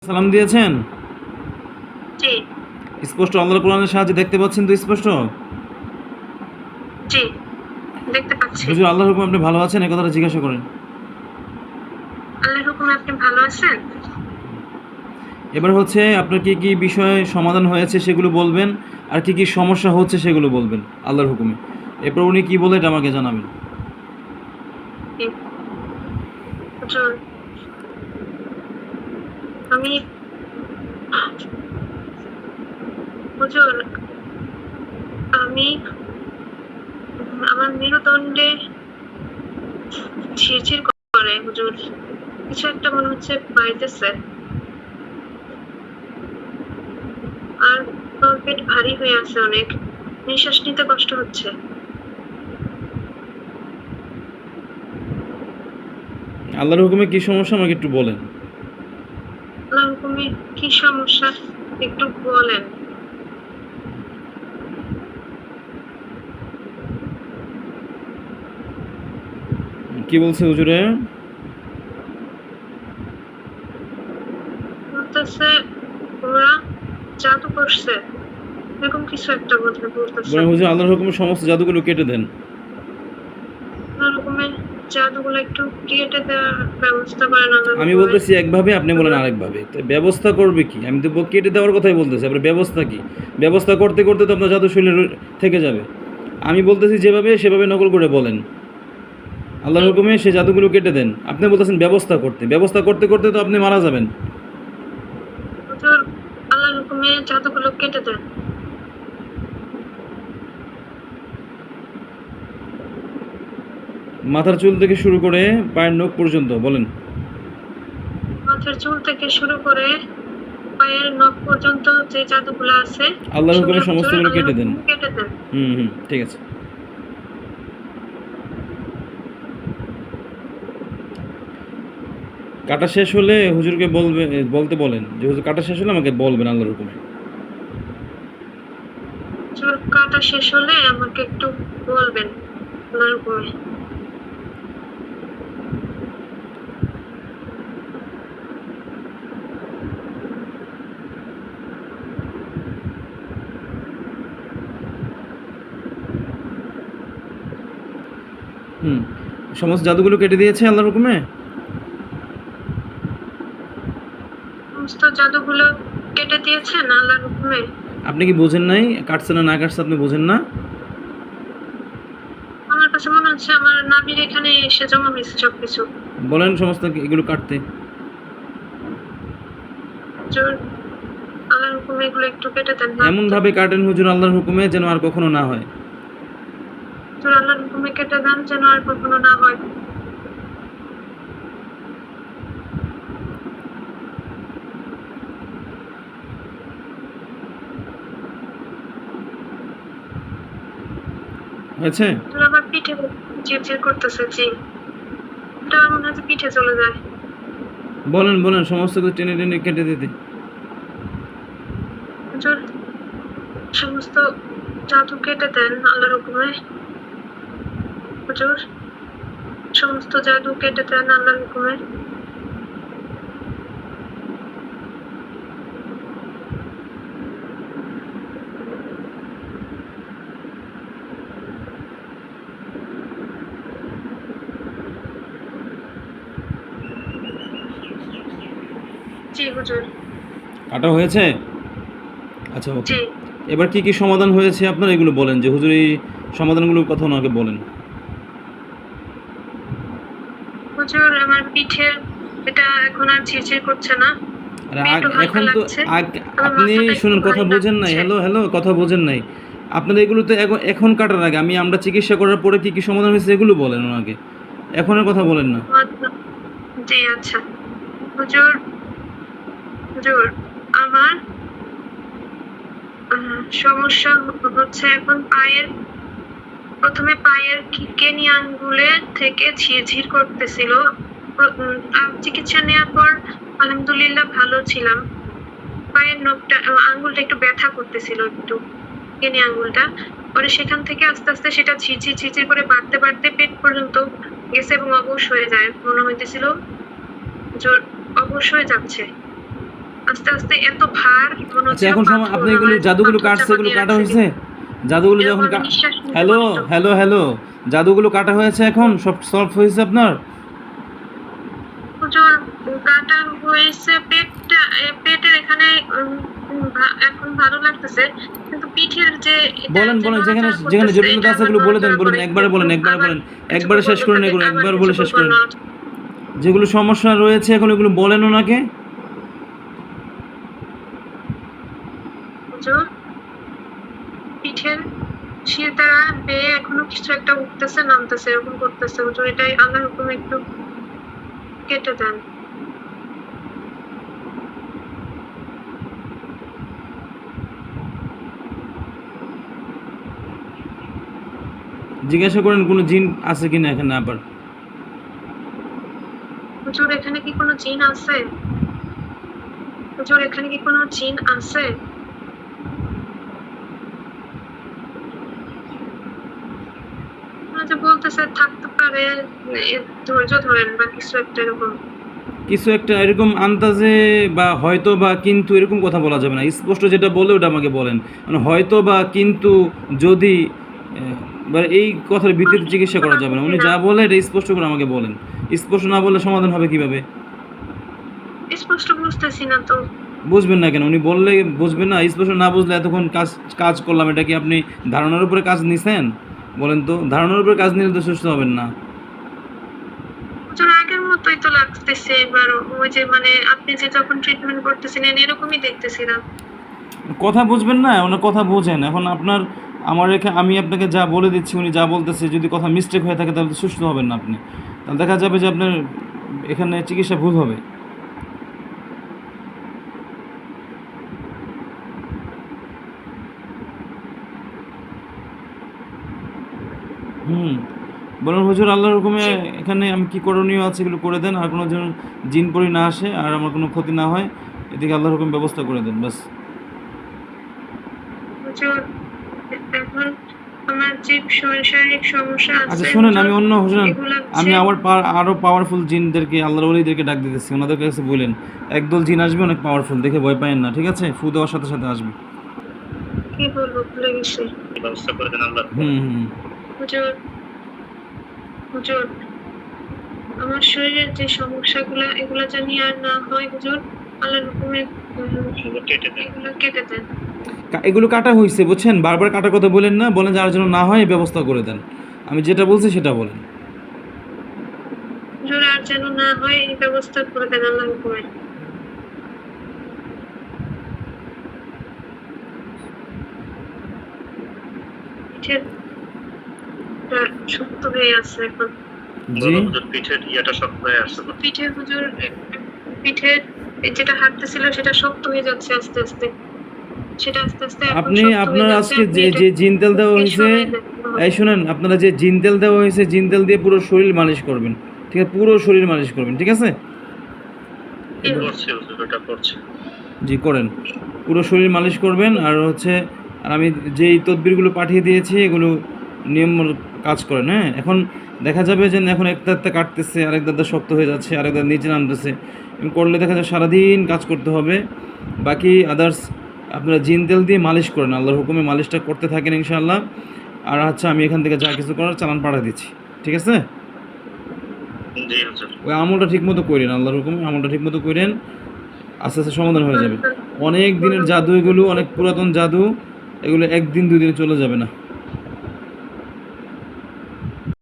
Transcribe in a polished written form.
সালাম দিয়েছেন? জি। স্পষ্ট আল্লাহর কোরআনের সাহায্যে দেখতে পাচ্ছেন তো স্পষ্ট? জি, দেখতে পাচ্ছি। হুজুর, আল্লাহর হুকুমে আপনি ভালো আছেন? এই কথাটা জিজ্ঞাসা করেন। আল্লাহর হুকুমে আপনি ভালো আছেন? এবার হচ্ছে আপনার কি কি বিষয়ে সমাধান হয়েছে সেগুলো বলবেন, আর কি কি সমস্যা হচ্ছে সেগুলো বলবেন আল্লাহর হুকুমে। এরপর উনি কি বলে এটা আমাকে জানাবেন। জি। হুজুর, আমি হুজুর, আমি আমার মেরুদণ্ডে ঝিরঝির করে হুজুর। কিছু একটা মনে হচ্ছে পাইতেছে। আর পেট ভারী হয়ে আছে অনেক। নিঃশ্বাস নিতে কষ্ট হচ্ছে। আল্লাহর হুকুমে কি সমস্যা আমাকে একটু বলেন। আল্লাহর হুকুমে কি সমস্যা একটু বলেন। কি বলছে হুজুরে? বলতেছে ওরা জাদু করছে, এরকম কিছু একটা বলতেছে। বলেন হুজুর, আল্লাহর হুকুমে সমস্ত জাদুগুলো কেটে দেন। আল্লাহর হুকুমে জাদুগুলো একটু কেটে দেওয়ার ব্যবস্থা করেন আল্লাহর আমি হুকুমে। বলতেছি একভাবে, আপনি বলেন আরেকভাবে। তো ব্যবস্থা করবে কি? আমি তো কেটে দেওয়ার কথাই বলতেছি, আপনার ব্যবস্থা কি? ব্যবস্থা করতে করতে তো আপনার জাদু শরীরে থেকে যাবে। আমি বলতেছি যেভাবে সেভাবে নকল করে বলেন। আল্লাহর হুকুমে সে জাদুগুলো কেটে দেন। আপনি বলতেছেন ব্যবস্থা করতে, ব্যবস্থা করতে করতে তো আপনি মারা যাবেন। হুজুর, আল্লাহর হুকুমে জাদুগুলো কেটে দেন। মাথার চুল থেকে শুরু করে পায়ের নখ পর্যন্ত বলেন। মাথার চুল থেকে শুরু করে পায়ের নখ পর্যন্ত যে জাদুগুলো আছে আল্লাহর হুকুমে সেগুলো হুজুর সমস্তগুলো আল্লাহর কেটে দেন। হুকুমে কেটে দেন। ঠিক আছে। কাটা শেষ হলে হুজুরকে বলতে বলেন যে হুজুর কাটা শেষ হলে আমাকে বলবেন আল্লাহর হুকুমে। চুল কাটা শেষ হলে আমাকে একটু বলবেন আল্লাহর হুকুমে। হুম সমস্ত জাদুগুলো কেটে দিয়েছে আল্লাহর হুকুমে। সমস্ত জাদুগুলো কেটে দিয়েছেন আল্লাহর হুকুমে। আপনি কি বোঝেন নাই? কাটছে না না কাটছে আপনি বোঝেন না? আমার কাছে মনে হচ্ছে আমার নাভির এখানে এসে জমা হয়েছে সবকিছু। বলেন সমস্ত এগুলো কাটতে। হুজুর, আল্লাহর হুকুমে এগুলো একটু কেটে দেন। এমনভাবে কাটেন হুজুর আল্লাহর হুকুমে যেন আর কখনো না হয়। হুজুর, আল্লাহর হুকুমে কেটে দেন যেন আর কখনো না হয়। হয়েছে? হুজুর, আমার পিঠে ঝিরঝির করতেছে। জি, এটা আমার মনে হচ্ছে পিঠে চলে যায়। বলেন বলেন সমস্ত কিছু টেনে টেনে কেটে দিতে। হুজুর, সমস্ত জাদু কেটে দেন আল্লাহর হুকুমে। হুজুর, সমস্ত জাদু কেটে দেন আল্লাহর হুকুমে। জি হুজুর। কাটা হয়েছে? আচ্ছা, ওকে। জি এবার কি কি সমাধান হয়েছে আপনার এগুলো বলেন, যে হুজুর এই সমাধানগুলোর কথা ওনাকে বলেন। হুজুর, আমার পিঠের এটা এখন আর ঝিরঝির করছে না। আরে একটু হালকা এখন তো লাগছে। আমার আপনি মাথাটা একটু শুনুন, কথা ভারী বোঝেন নাই। লাগছে। হ্যালো হ্যালো, কথা বোঝেন নাই। আপনার এগুলো তো এখন কাটার আগে আমরা চিকিৎসা করার পরে কি কি সমাধান হয়েছে এগুলো বলেন ওনাকে। এখনের কথা বলেন না। আচ্ছা, জি আচ্ছা। হুজুর, হুজুর, আমার সমস্যা হচ্ছে এখন প্রথমে পায়ের কিকেনি আঙ্গুলে থেকে ঝিরঝির করতেছিল। চিকিৎসা নেওয়ার পর আলহামদুলিল্লাহ ভালো ছিলাম। পায়ের নখটা আঙ্গুলটা একটু ব্যথা করতেছিল একটু, কিকেনি আঙ্গুলটা। পরে সেখান থেকে আস্তে আস্তে সেটা ঝিরঝির ঝিরঝির করে বাড়তে বাড়তে পেট পর্যন্ত গেছে এবং অবশ হয়ে যায় মনে হইতেছিল, অবশ হয়ে যাচ্ছে। আস্তে আস্তে এত ভার মনে আচ্ছা হচ্ছে এখন সময় আপনি এগুলো জাদুগুলো কাটছে, এগুলো কাটা হয়েছে? জাদুগুলো যখন হ্যালো হ্যালো হ্যালো, জাদুগুলো কাটা হয়েছে, এখন সব সলভ হয়েছে আপনার? হুজুর কাটা হয়েছে পেটটা, পেটের এখানে এখন ভালো লাগতেছে, কিন্তু পিঠের যে বলেন বলেন, যেখানে যেখানে জটিলতা আছে এগুলো বলে দেন, বলেন একবারে বলেন, একবারে বলেন, একবারে শেষ করেন এগুলো, একবার বলে শেষ করেন। যেগুলো সমস্যা রয়েছে এখন এগুলো বলেন ওনাকে। হুজুর পিঠের শিরদাঁড়া বেয়ে এখনো কিছু একটা উঠতেছে নামতেছে এরকম করতেছে হুজুর, এটাই আল্লাহর হুকুমে একটু কেটে দেন। জিজ্ঞাসা করেন কোনো জিন আছে কিনা এখানে আবার। হুজুর এখানে কি কোনো জিন আছে? হুজুর এখানে কি কোনো জিন আছে? যে বলতেছে থাকতে পারে, ধৈর্য ধরেন বা কিছু একটা এরকম। কিছু একটা এরকম আন্দাজে বা হয়তো বা কিন্তু এরকম কথা বলা যাবে না, স্পষ্ট যেটা বলে ওটা আমাকে বলেন। মানে হয়তো বা কিন্তু যদি বা এই কথার ভিত্তিতে চিকিৎসা করা যাবে না, উনি যা বলে এটা স্পষ্ট করে আমাকে বলেন। স্পষ্ট না বললে সমাধান হবে কিভাবে? স্পষ্ট বুঝতেছি না তো। বুঝবেন না কেন? উনি বললে বুঝবেন না? স্পষ্ট না বুঝলে এতক্ষণ কাজ কাজ করলাম, এটা কি আপনি ধারণার উপরে কাজ নিছেন? বলেন তো, ধারণার উপরে কাজ নিলে তো সুস্থ হবেন না। হুজুর আগের মতোই তো লাগতেছে এবার, ওই যে মানে আপনি যে যখন ট্রিটমেন্ট করতেছিলেন এরকমই দেখতেছিলাম। কথা বুঝবেন না, ওনার কথা বোঝেন। এখন আপনার আমার আমি আপনাকে যা বলে দিচ্ছি, উনি যা বলতেছে যদি কথা মিস্টেক হয়ে থাকে তাহলে তো সুস্থ হবেন না আপনি। তাহলে দেখা যাবে যে আপনার এখানে চিকিৎসা ভুল হবে। বলুন হুজুর, আল্লাহর হুকুমে এখানে আমি কি করণীয় আছে এগুলো করে দেন, আর কোনো যেন জিন পরি না আসে আর আমার কোনো ক্ষতি না হয়, এদিকে আল্লাহর হুকুম ব্যবস্থা করে দেন ব্যাস। হুজুর এখন আমার যে শারীরিক সমস্যা আচ্ছা আছে শোনেন, আমি অন্য শুনেন, এগুলা আমি আরও পাওয়ারফুল জিনদেরকে, আল্লাহর ওলিদেরকে ডাক দিতেছি, ওনাদের কাছে বলেন একদল জিন আসবে অনেক পাওয়ারফুল, দেখে ভয় পায়েন না, ঠিক আছে? ফু দেওয়ার সাথে সাথে আসবে। কি বলবো ভুলে গেছি। ব্যবস্থা করে দেন আল্লাহ। হুজুর হুজুর আমার শরীরের যে সমস্যাগুলো এগুলো জানি আর না হয় হুজুর, আল্লাহর হুকুমে কেটে দেন। এগুলো কেটে দেন। এগুলো কাটা হয়েছে বুঝছেন, বারবার কাটার কথা বলেন না, বলেন যার জন্য না হয় এই ব্যবস্থা করে দেন। আমি যেটা বলছি সেটা বলেন। হুজুর আর যেন না হয় এই ব্যবস্থা করে দেন আল্লাহর হুকুমে। পিঠের শক্ত হয়ে আছে এখন। জি পিঠের ইয়েটা শক্ত হয়ে আসছে। পিঠে হুজুর পিঠের যেটা হাঁটতেছিল সেটা শক্ত হয়ে যাচ্ছে আস্তে আস্তে, সেটা আস্তে আস্তে এখন আপনি শক্ত হয়ে আপনার যাচ্ছে। আজকে যে যে জিন তেল দেওয়া হয়েছে, এই শুনেন, আপনারা যে জিন তেল দেওয়া হয়েছে জিন তেল দিয়ে পুরো শরীর মালিশ করবেন, ঠিক আছে? পুরো শরীর মালিশ করবেন, ঠিক আছে? জি করেন, পুরো শরীর মালিশ করবেন। আর হচ্ছে আর আমি যেই তদবিরগুলো পাঠিয়ে দিয়েছি এগুলো নিয়ম কাজ করেন, হ্যাঁ? এখন দেখা যাবে যে এখন এক দাঁতটা কাটতেছে, আরেক দাঁতটা শক্ত হয়ে যাচ্ছে, আরেক দাঁত নিচে নামতেছে, করলে দেখা যায় সারাদিন কাজ করতে হবে। বাকি আদার্স আপনারা জিন তেল দিয়ে মালিশ করেন, আল্লাহর হুকুমে মালিশটা করতে থাকেন ইনশাআল্লাহ। আর আচ্ছা আমি এখান থেকে যা কিছু করার চালান পাঠিয়ে দিচ্ছি, ঠিক আছে? ওই আমলটা ঠিকমতো করেন, আল্লাহর হুকুমে আমলটা ঠিকমতো করেন, আস্তে আস্তে সমাধান হয়ে যাবে। অনেক দিনের জাদু এগুলো, অনেক পুরাতন জাদু, এগুলো একদিন দুই দিনে চলে যাবে না।